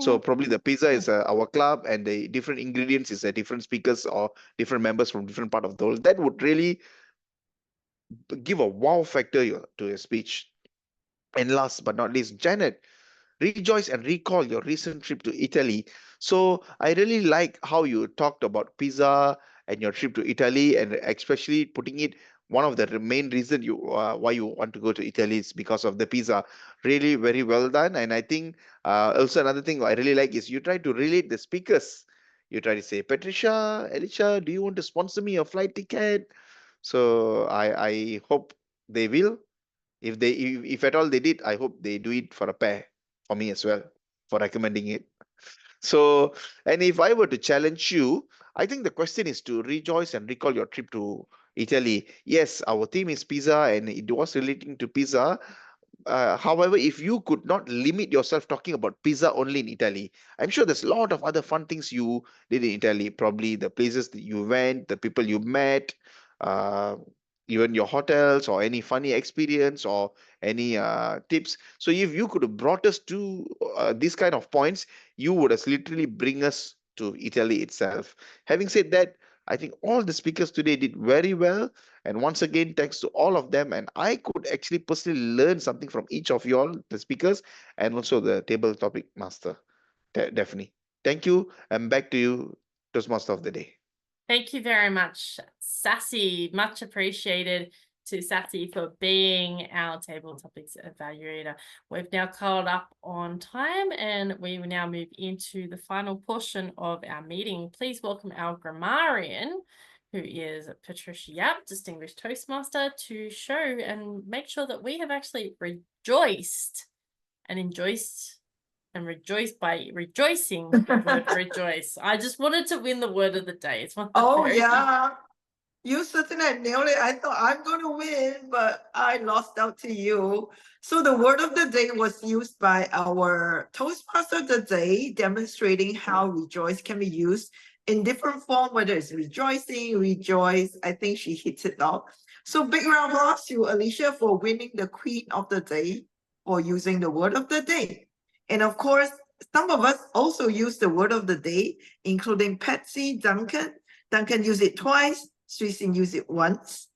So probably the pizza is our club, and the different ingredients is different speakers or different members from different part of the world. That would really give a wow factor to your speech. And last but not least, Janet, rejoice and recall your recent trip to Italy. So I really like how you talked about pizza and your trip to Italy, and especially putting it, one of the main reason you why you want to go to Italy is because of the pizza. Really very well done. And I think also another thing I really like is you try to relate the speakers. You try to say, Patricia, Alicia, do you want to sponsor me a flight ticket? So I hope they will. If at all they did, I hope they do it for a pair for me as well, for recommending it. So, and if I were to challenge you, I think the question is to rejoice and recall your trip to Italy. Yes, our theme is pizza, and it was relating to pizza. However, if you could not limit yourself talking about pizza only in Italy, I'm sure there's a lot of other fun things you did in Italy. Probably the places that you went, the people you met, uh, even your hotels, or any funny experience, or any tips. So if you could have brought us to these kind of points, you would have literally bring us to Italy itself. Having said that, I think all the speakers today did very well. And once again, thanks to all of them. And I could actually personally learn something from each of you all, the speakers, and also the table topic master, Daphne. Thank you. And back to you, Toastmaster of the day. Thank you very much, Sassy. Much appreciated to Sassy for being our table topics evaluator. We've now caught up on time, and we will now move into the final portion of our meeting. Please welcome our grammarian, who is Patricia Yap, Distinguished Toastmaster, to show and make sure that we have actually rejoiced and rejoiced by rejoicing with the word rejoice. I just wanted to win the word of the day. It's one of the Oh, very- yeah. You certainly nailed it. I thought I'm going to win, but I lost out to you. So the word of the day was used by our Toastmaster of the day, demonstrating how rejoice can be used in different form, whether it's rejoicing, rejoice. I think she hits it off. So big round of applause to Alicia for winning the Queen of the Day or using the word of the day. And of course, some of us also use the word of the day, including Patsy, Duncan. Duncan used it twice. Suisin used it once.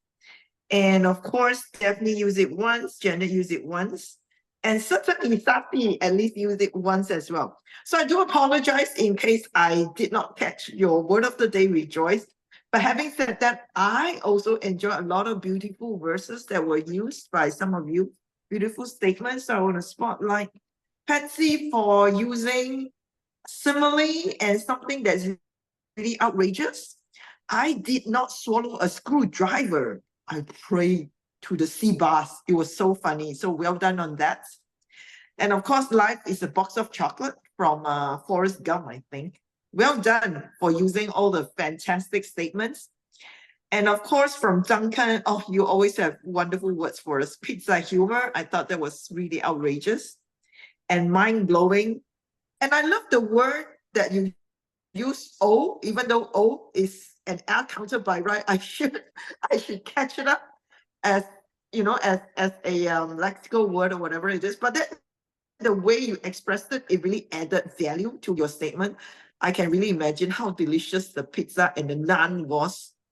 And of course, Daphne used it once. Janet used it once. And certainly Safi at least used it once as well. So I do apologize in case I did not catch your word of the day, rejoice. But having said that, I also enjoy a lot of beautiful verses that were used by some of you. Beautiful statements. So I want to spotlight Patsy for using simile and something that's really outrageous. I did not swallow a screwdriver. I prayed to the sea bass. It was so funny. So well done on that. And of course, life is a box of chocolate from Forrest Gump, I think. Well done for using all the fantastic statements. And of course, from Duncan, oh, you always have wonderful words for us. Pizza humor. I thought that was really outrageous and mind-blowing. And I love the word that you use O, even though O is an L counted by right. I should catch it up as as a lexical word or whatever it is. But that the way you expressed it, it really added value to your statement. I can really imagine how delicious the pizza and the naan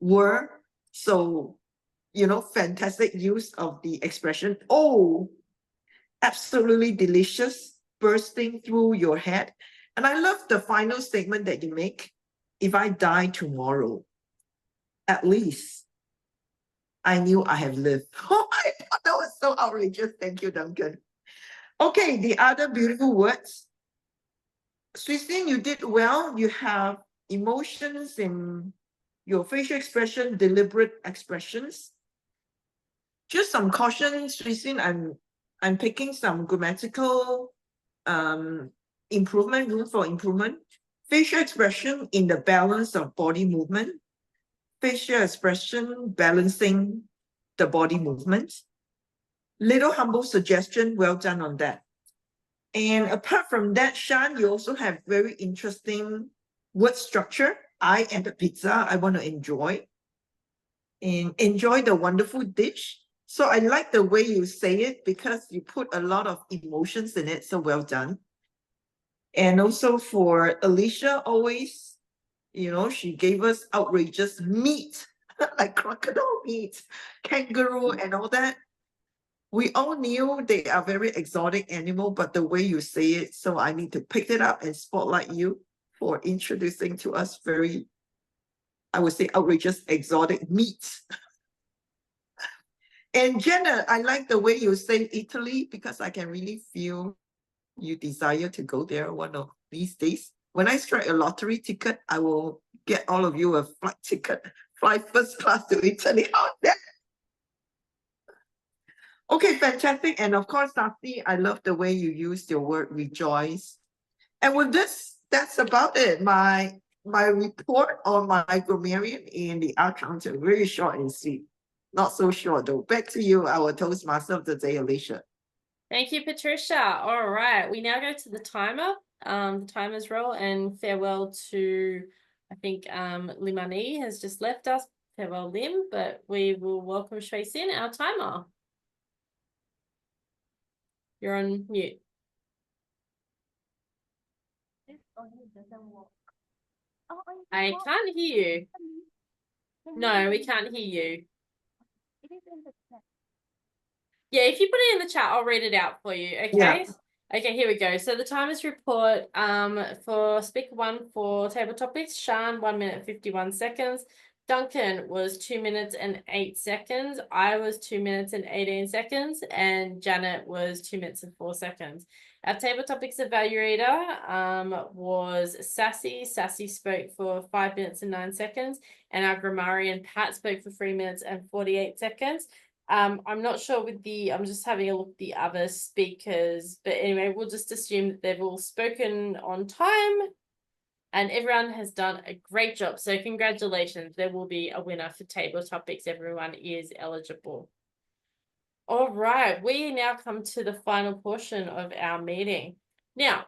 were. So, fantastic use of the expression, oh, absolutely delicious, bursting through your head. And I love the final statement that you make. If I die tomorrow, at least I knew I have lived. Oh my God, that was so outrageous. Thank you, Duncan. Okay, the other beautiful words. Suisin, you did well. You have emotions in your facial expression, deliberate expressions. Just some caution, Suisin, I'm picking some grammatical room for improvement. facial expression in the balance of body movement, facial expression balancing the body movement. Little humble suggestion, well done on that. And apart from that, Shan, you also have very interesting word structure. I am the pizza, I want to enjoy. And enjoy the wonderful dish. So I like the way you say it because you put a lot of emotions in it, so well done. And also for Alicia, always, you know, she gave us outrageous meat, like crocodile meat, kangaroo and all that. We all knew they are very exotic animal, but the way you say it, so I need to pick it up and spotlight you for introducing to us very, I would say, outrageous exotic meats. And Jenna, I like the way you say Italy because I can really feel you desire to go there one of these days. When I strike a lottery ticket, I will get all of you a flight ticket, fly first class to Italy. How's that? Okay, fantastic. And of course, Sasi, I love the way you use your word rejoice. And with this, that's about it. My report on my grammarian in the art counter, very short and sweet. Not so short though. Back to you, our Toastmaster of the day, Alicia. Thank you, Patricia. All right, we now go to the timer. The timer's roll, and farewell to, I think Limani has just left us. Farewell, Lim, but we will welcome Shui Sin, our timer. You're on mute. I can't hear you. No, we can't hear you. Yeah, if you put it in the chat, I'll read it out for you. Okay. Yeah. Okay, here we go. So the timers report for speaker 1 for table topics, Shan 1 minute 51 seconds. Duncan was 2 minutes and 8 seconds. I was 2 minutes and 18 seconds, and Janet was 2 minutes and 4 seconds. Our table topics evaluator was Sassy. Sassy spoke for 5 minutes and 9 seconds, and our grammarian Pat spoke for 3 minutes and 48 seconds. I'm not sure with I'm just having a look at the other speakers, but anyway, we'll just assume that they've all spoken on time and everyone has done a great job. So congratulations, there will be a winner for table topics. Everyone is eligible. All right, we now come to the final portion of our meeting. Now,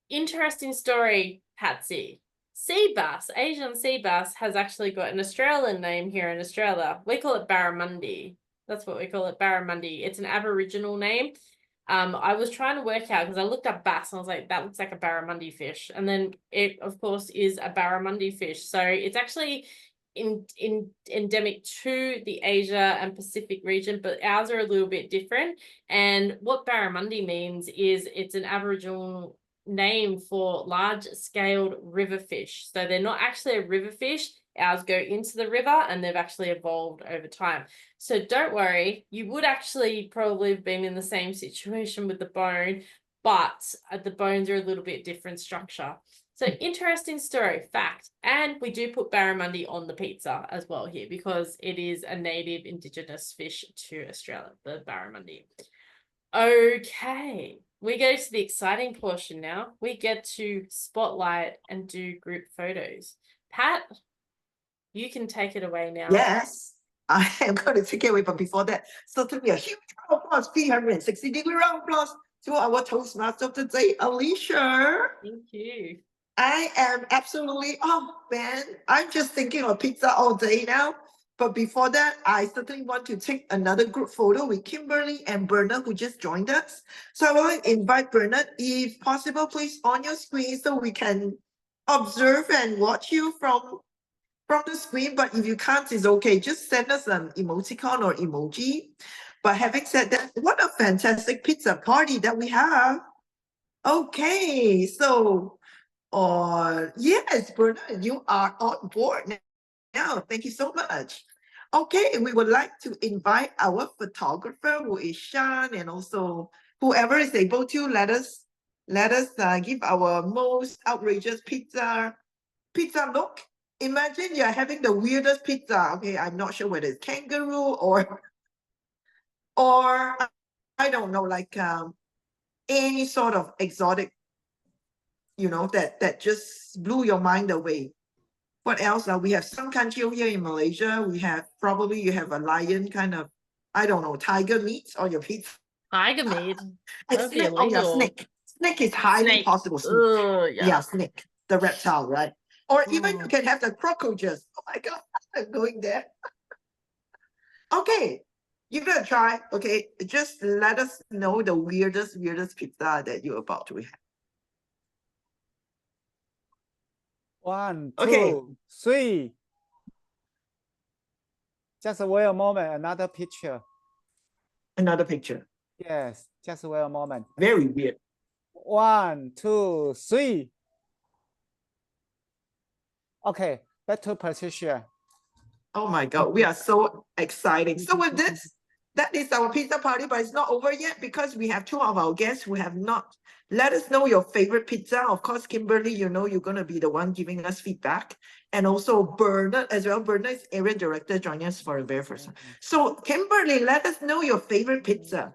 interesting story, Patsy. Sea bass, Asian sea bass, has actually got an Australian name here in Australia. We call it barramundi. That's what we call it, barramundi. It's an Aboriginal name. I was trying to work out because I looked up bass and I was like, that looks like a barramundi fish. And then it, of course, is a barramundi fish. So it's actually endemic to the Asia and Pacific region, but ours are a little bit different. And what barramundi means is it's an Aboriginal name for large-scaled river fish. So they're not actually a river fish. Ours go into the river and they've actually evolved over time. So don't worry, you would actually probably have been in the same situation with the bone, but the bones are a little bit different structure. So interesting story, fact. And we do put barramundi on the pizza as well here because it is a native indigenous fish to Australia, the barramundi. Okay. We go to the exciting portion now. We get to spotlight and do group photos. Pat, you can take it away now. Yes, I am going to take it away, but before that, certainly a huge round of applause, 360-degree round of applause to our Toastmaster of the day, Alicia. Thank you. I am absolutely, oh man, I'm just thinking of pizza all day now. But before that, I certainly want to take another group photo with Kimberly and Bernard, who just joined us. So I want to invite Bernard, if possible, please on your screen so we can observe and watch you from the screen. But if you can't, it's okay. Just send us an emoticon or emoji. But having said that, what a fantastic pizza party that we have. Okay, so yes, Bernard, you are on board now. Thank you so much. Okay, we would like to invite our photographer, who is Shan, and also whoever is able to let us give our most outrageous pizza look. Imagine you're having the weirdest pizza. Okay, I'm not sure whether it's kangaroo or I don't know, like any sort of exotic you know, that just blew your mind away? What else? We have some country over here in Malaysia. We have probably you have a lion kind of, I don't know, tiger meat on your pizza. Tiger meat. A That'd be snake. Oh yeah, illegal. snake. Snake is highly Snake. possible. Snake. Ugh, Yeah, snake. The reptile, right? Or even you Mm. can have the cockroaches. Oh my God, I'm going there. Okay, you're gonna try. Okay, just let us know the weirdest pizza that you're about to have. 1, 2, Okay. 3. Just wait a moment. Another picture. Another picture. Yes, just wait a moment. Very weird. 1, 2, 3. Okay, back to Patricia. Oh my God, we are so exciting. So with this, that is our pizza party, but it's not over yet because we have 2 of our guests who have not let us know your favorite pizza. Of course, Kimberly, you know you're going to be the one giving us feedback. And also Bernard as well. Bernard is area director joining us for the very first time. So Kimberly, let us know your favorite pizza.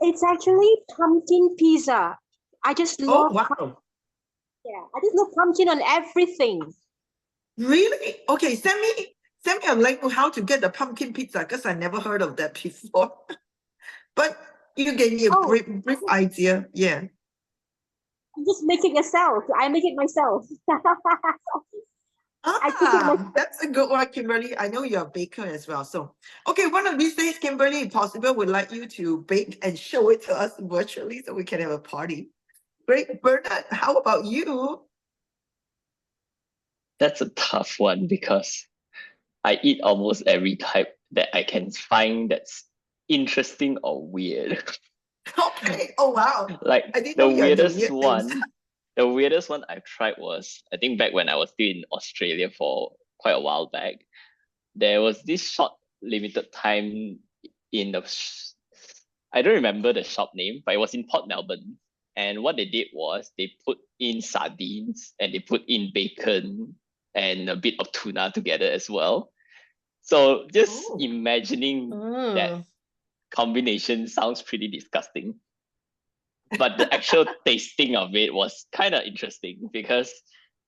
It's actually pumpkin pizza. I just Oh, love, wow. yeah, I just love pumpkin on everything. Really? Okay, send me a link on how to get the pumpkin pizza because I never heard of that before. But you gave me a brief idea. Yeah. I'm just making it myself. I make it myself. I cook it myself. That's a good one, Kimberly. I know you're a baker as well. So, okay, one of these days, Kimberly, if possible, would like you to bake and show it to us virtually so we can have a party. Great. Bernard, how about you? That's a tough one because I eat almost every type that I can find that's interesting or weird. Okay. Oh, wow. Like I didn't the know you had the weirdest weird one, things. the weirdest one I've tried was, I think back when I was still in Australia for quite a while back, there was this short limited time in the, I don't remember the shop name, but it was in Port Melbourne. And what they did was they put in sardines and they put in bacon and a bit of tuna together as well. So just imagining that combination sounds pretty disgusting. But the actual tasting of it was kind of interesting because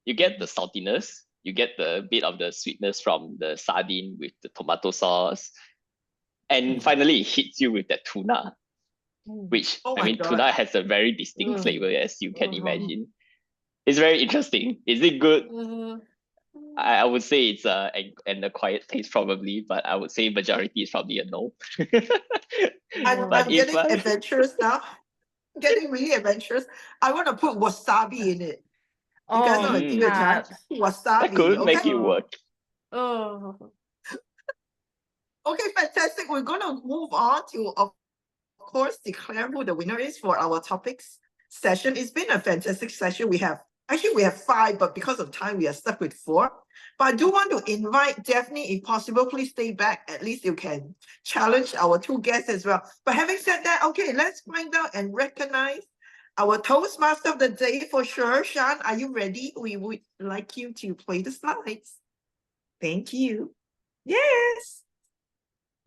you get the saltiness, you get the bit of the sweetness from the sardine with the tomato sauce, and finally it hits you with that tuna, which I mean, tuna has a very distinct flavor, as you can imagine. It's very interesting. Is it good? I would say it's an acquired taste probably, but I would say majority is probably a no. I'm getting adventurous now. Getting really adventurous. I want to put wasabi in it. You guys want to give it a try? Wasabi. That could make it work. Oh. Okay, fantastic. We're going to move on to, of course, declare who the winner is for our topics session. It's been a fantastic session. We have 5, but because of time, we are stuck with 4. But I do want to invite Daphne, if possible, please stay back. At least you can challenge our 2 guests as well. But having said that, okay, let's find out and recognize our Toastmaster of the day for sure. Sean, are you ready? We would like you to play the slides. Thank you. Yes.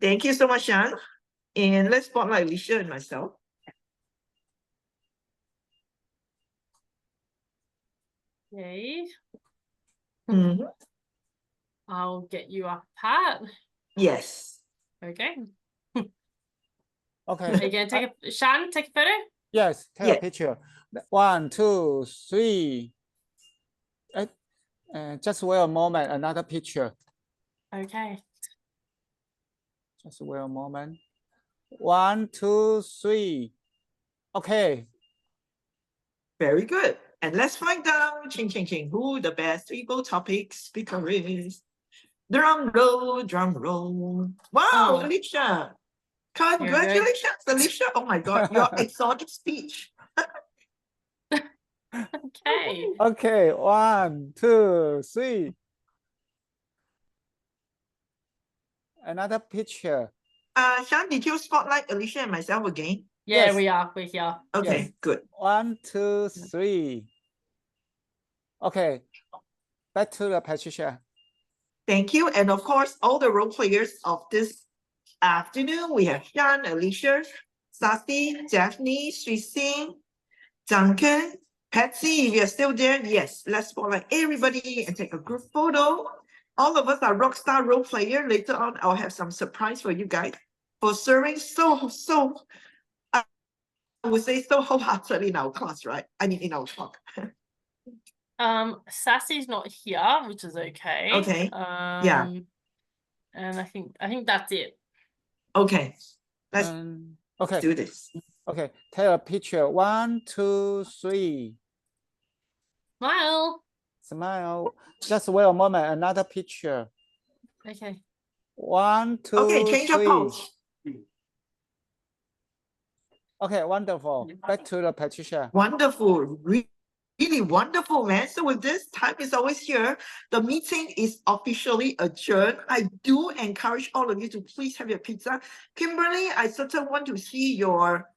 Thank you so much, Sean. And let's spotlight Alicia and myself. Okay. Mhm. I'll get you up, Pat. Yes. Okay. Okay. Are you gonna take a Shan, take a photo? Yes, take a picture. 1, 2, 3. Just wait a moment. Another picture. Okay. Just wait a moment. 1, 2, 3. Okay. Very good. And let's find out, who the best 3 topic speaker is. Drum roll, drum roll. Wow, Alicia. Congratulations, Alicia. Oh my God, your exotic speech. Okay. Okay, 1, 2, 3. Another picture. Sean, did you spotlight Alicia and myself again? Yeah, we are. We're here. Okay, Yes. good. 1, 2, 3. Okay, back to the Patricia. Thank you. And of course, all the role players of this afternoon, we have Sean, Alicia, Sasi, Daphne, Sri Singh, Duncan, Patsy, if you're still there, yes, let's spotlight everybody and take a group photo. All of us are rockstar role player. Later on, I'll have some surprise for you guys for serving I would say so wholeheartedly in our class, right? I mean, in our talk. Sassy's not here, which is okay. Okay. Yeah. And I think that's it. Okay. Let's okay. do this. Okay. Take a picture. 1, 2, 3. Smile. Smile. Just wait a moment. Another picture. Okay. 1, 2, Okay, change your 3. pose. Okay, wonderful. Back to the Patricia. Wonderful. Really wonderful, man. So with this, time is always here. The meeting is officially adjourned. I do encourage all of you to please have your pizza. Kimberly, I certainly want to see your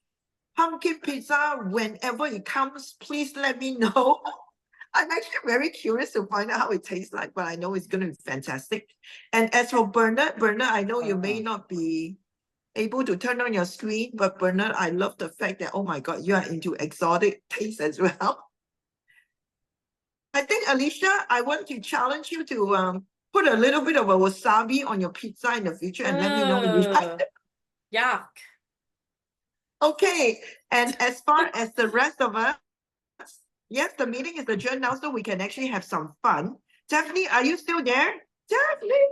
pumpkin pizza whenever it comes. Please let me know. I'm actually very curious to find out how it tastes like, but I know it's going to be fantastic. And as for Bernard, I know you may not be able to turn on your screen, but Bernard, I love the fact that, oh my God, you are into exotic taste as well. I think, Alicia, I want to challenge you to put a little bit of a wasabi on your pizza in the future and let me know if you like it. Yuck. Okay, and as far as the rest of us, yes, the meeting is adjourned now, so we can actually have some fun. Daphne, are you still there? Daphne!